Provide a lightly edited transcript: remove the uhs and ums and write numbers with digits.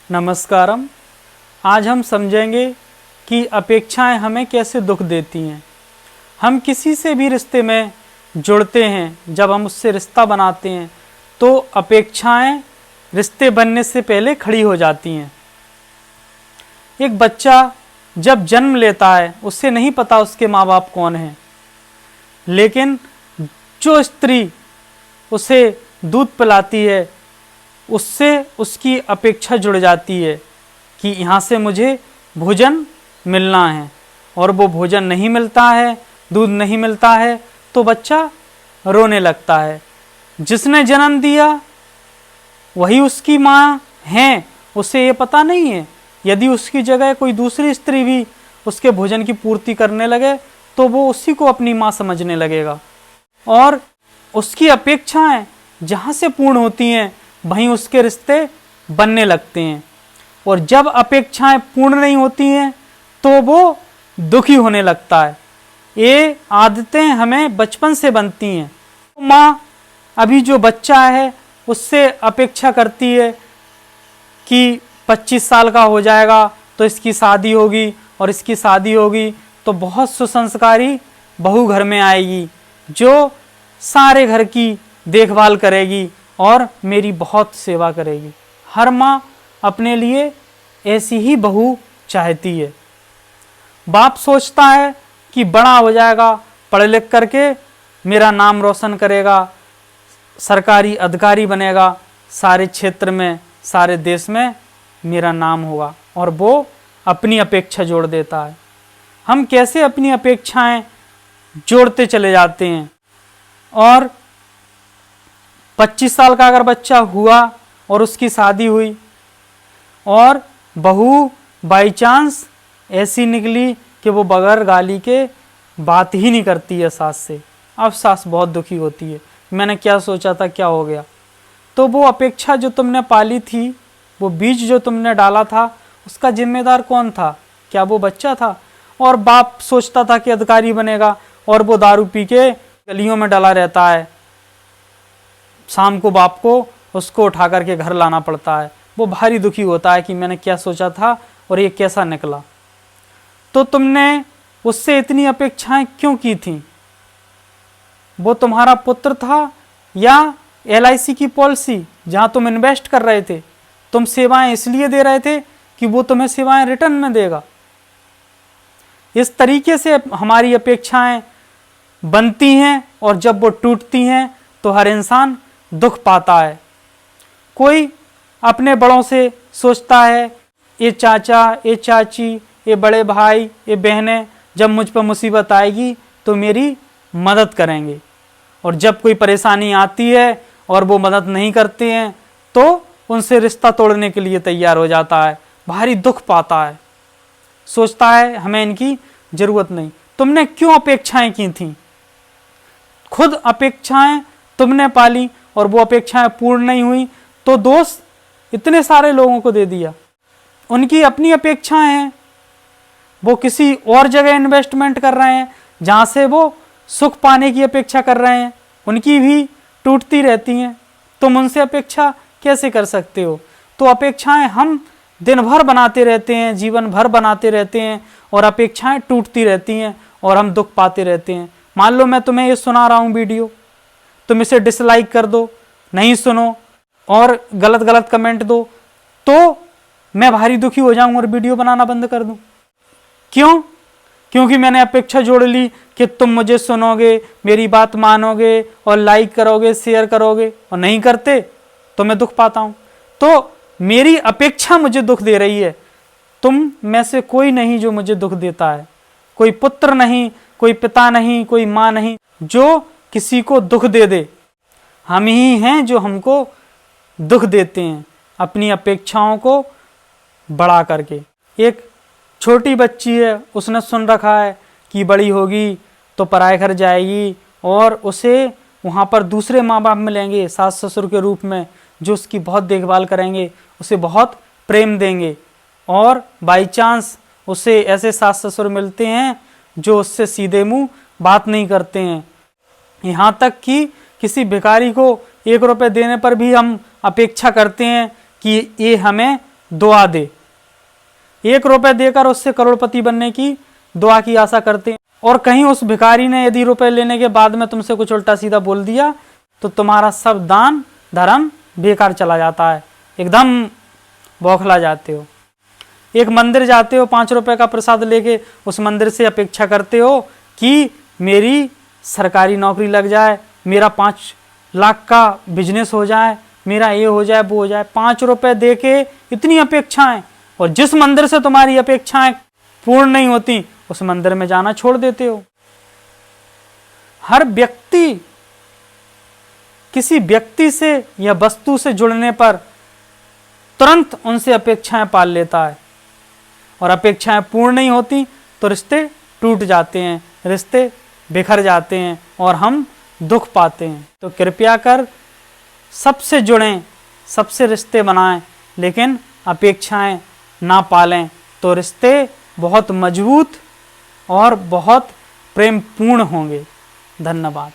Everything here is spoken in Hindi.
नमस्कारम। आज हम समझेंगे कि अपेक्षाएं हमें कैसे दुख देती हैं। हम किसी से भी रिश्ते में जुड़ते हैं, जब हम उससे रिश्ता बनाते हैं तो अपेक्षाएं रिश्ते बनने से पहले खड़ी हो जाती हैं। एक बच्चा जब जन्म लेता है उससे नहीं पता उसके माँ बाप कौन हैं, लेकिन जो स्त्री उसे दूध पिलाती है उससे उसकी अपेक्षा जुड़ जाती है कि यहाँ से मुझे भोजन मिलना है, और वो भोजन नहीं मिलता है, दूध नहीं मिलता है तो बच्चा रोने लगता है। जिसने जन्म दिया वही उसकी माँ है, उसे ये पता नहीं है। यदि उसकी जगह कोई दूसरी स्त्री भी उसके भोजन की पूर्ति करने लगे तो वो उसी को अपनी माँ समझने लगेगा, और उसकी अपेक्षाएं जहाँ से पूर्ण होती हैं वहीं उसके रिश्ते बनने लगते हैं। और जब अपेक्षाएं पूर्ण नहीं होती हैं तो वो दुखी होने लगता है। ये आदतें हमें बचपन से बनती हैं। माँ अभी जो बच्चा है उससे अपेक्षा करती है कि 25 साल का हो जाएगा तो इसकी शादी होगी, और इसकी शादी होगी तो बहुत सुसंस्कारी बहू घर में आएगी जो सारे घर की देखभाल करेगी और मेरी बहुत सेवा करेगी। हर माँ अपने लिए ऐसी ही बहू चाहती है। बाप सोचता है कि बड़ा हो जाएगा, पढ़ लिख करके मेरा नाम रोशन करेगा, सरकारी अधिकारी बनेगा, सारे क्षेत्र में सारे देश में मेरा नाम होगा, और वो अपनी अपेक्षा जोड़ देता है। हम कैसे अपनी अपेक्षाएं जोड़ते चले जाते हैं। और 25 साल का अगर बच्चा हुआ और उसकी शादी हुई और बहू बाई चांस ऐसी निकली कि वो बगैर गाली के बात ही नहीं करती है सास से, अब सास बहुत दुखी होती है, मैंने क्या सोचा था, क्या हो गया। तो वो अपेक्षा जो तुमने पाली थी, वो बीज जो तुमने डाला था, उसका जिम्मेदार कौन था? क्या वो बच्चा था? और बाप सोचता था कि अधिकारी बनेगा और वो दारू पी के गलियों में डला रहता है, शाम को बाप को उसको उठा करके घर लाना पड़ता है। वो भारी दुखी होता है कि मैंने क्या सोचा था और ये कैसा निकला। तो तुमने उससे इतनी अपेक्षाएं क्यों की थी? वो तुम्हारा पुत्र था या LIC की पॉलिसी जहां तुम इन्वेस्ट कर रहे थे? तुम सेवाएं इसलिए दे रहे थे कि वो तुम्हें सेवाएं रिटर्न में देगा। इस तरीके से हमारी अपेक्षाएं बनती हैं, और जब वो टूटती हैं तो हर इंसान दुख पाता है। कोई अपने बड़ों से सोचता है, ये चाचा, ये चाची, ये बड़े भाई, ये बहनें जब मुझ पर मुसीबत आएगी तो मेरी मदद करेंगे, और जब कोई परेशानी आती है और वो मदद नहीं करते हैं तो उनसे रिश्ता तोड़ने के लिए तैयार हो जाता है, भारी दुख पाता है, सोचता है हमें इनकी जरूरत नहीं। तुमने क्यों अपेक्षाएं की थी? खुद अपेक्षाएं तुमने पाली और वो अपेक्षाएं पूर्ण नहीं हुई तो दोष इतने सारे लोगों को दे दिया। उनकी अपनी अपेक्षाएं हैं, वो किसी और जगह इन्वेस्टमेंट कर रहे हैं जहां से वो सुख पाने की अपेक्षा कर रहे हैं, उनकी भी टूटती रहती हैं। तुम उनसे अपेक्षा कैसे कर सकते हो? तो अपेक्षाएं हम दिन भर बनाते रहते हैं, जीवन भर बनाते रहते हैं, और अपेक्षाएं टूटती रहती हैं और हम दुख पाते रहते हैं। मान लो मैं तुम्हें ये सुना रहा हूँ वीडियो, तुम इसे डिसलाइक कर दो, नहीं सुनो और गलत गलत कमेंट दो, तो मैं भारी दुखी हो जाऊं और वीडियो बनाना बंद कर दूं। क्यों? क्योंकि मैंने अपेक्षा जोड़ ली कि तुम मुझे सुनोगे, मेरी बात मानोगे और लाइक करोगे, शेयर करोगे, और नहीं करते तो मैं दुख पाता हूं। तो मेरी अपेक्षा मुझे दुख दे रही है। तुम में से कोई नहीं जो मुझे दुख देता है, कोई पुत्र नहीं, कोई पिता नहीं, कोई माँ नहीं जो किसी को दुख दे दे। हम ही हैं जो हमको दुख देते हैं अपनी अपेक्षाओं को बढ़ा करके। एक छोटी बच्ची है, उसने सुन रखा है कि बड़ी होगी तो पराए घर जाएगी और उसे वहाँ पर दूसरे माँ बाप मिलेंगे सास ससुर के रूप में, जो उसकी बहुत देखभाल करेंगे, उसे बहुत प्रेम देंगे, और बाई चांस उसे ऐसे सास ससुर मिलते हैं जो उससे सीधे मुंह बात नहीं करते हैं। यहाँ तक कि किसी भिखारी को 1 रुपये देने पर भी हम अपेक्षा करते हैं कि ये हमें दुआ दे। 1 रुपए देकर उससे करोड़पति बनने की दुआ की आशा करते हैं। और कहीं उस भिखारी ने यदि रुपए लेने के बाद में तुमसे कुछ उल्टा सीधा बोल दिया तो तुम्हारा सब दान धर्म बेकार चला जाता है, एकदम बौखला जाते हो। एक मंदिर जाते हो, 5 रुपए का प्रसाद लेके उस मंदिर से अपेक्षा करते हो कि मेरी सरकारी नौकरी लग जाए, मेरा 5 लाख का बिजनेस हो जाए, मेरा ये हो जाए वो हो जाए। 5 रुपए दे के इतनी अपेक्षाएं, और जिस मंदिर से तुम्हारी अपेक्षाएं पूर्ण नहीं होती उस मंदिर में जाना छोड़ देते हो। हर व्यक्ति किसी व्यक्ति से या वस्तु से जुड़ने पर तुरंत उनसे अपेक्षाएं पाल लेता है, और अपेक्षाएं पूर्ण नहीं होती तो रिश्ते टूट जाते हैं, रिश्ते बिखर जाते हैं और हम दुख पाते हैं। तो कृपया कर सबसे जुड़ें, सबसे रिश्ते बनाएं, लेकिन अपेक्षाएं ना पालें, तो रिश्ते बहुत मजबूत और बहुत प्रेमपूर्ण होंगे। धन्यवाद।